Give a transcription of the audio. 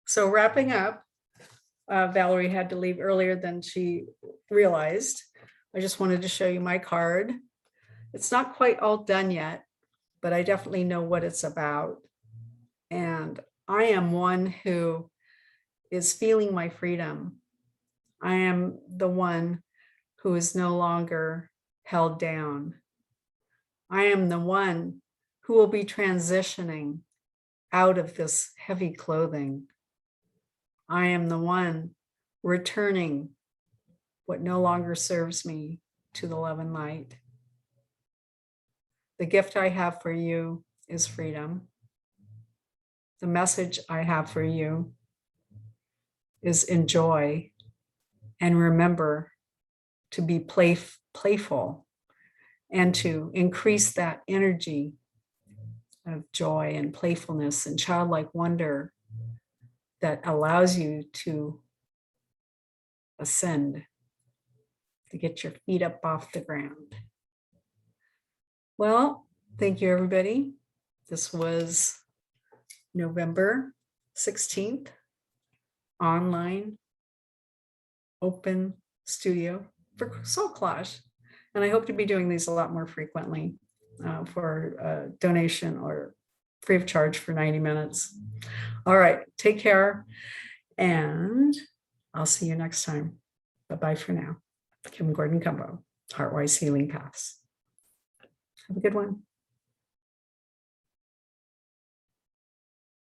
So wrapping up, Valerie had to leave earlier than she realized. I just wanted to show you my card. It's not quite all done yet, but I definitely know what it's about. And I am one who is feeling my freedom. I am the one who is no longer held down. I am the one who will be transitioning out of this heavy clothing. I am the one returning what no longer serves me to the love and light. The gift I have for you is freedom. The message I have for you is enjoy and remember to be playful and to increase that energy of joy and playfulness and childlike wonder that allows you to ascend, to get your feet up off the ground. Well, thank you, everybody. This was November 16th, online open studio for SoulCollage. And I hope to be doing these a lot more frequently for donation or free of charge for 90 minutes. All right, take care. And I'll see you next time. Bye-bye for now. Kim Gordon-Cumbo, Heartwise Healing Paths. Have a good one.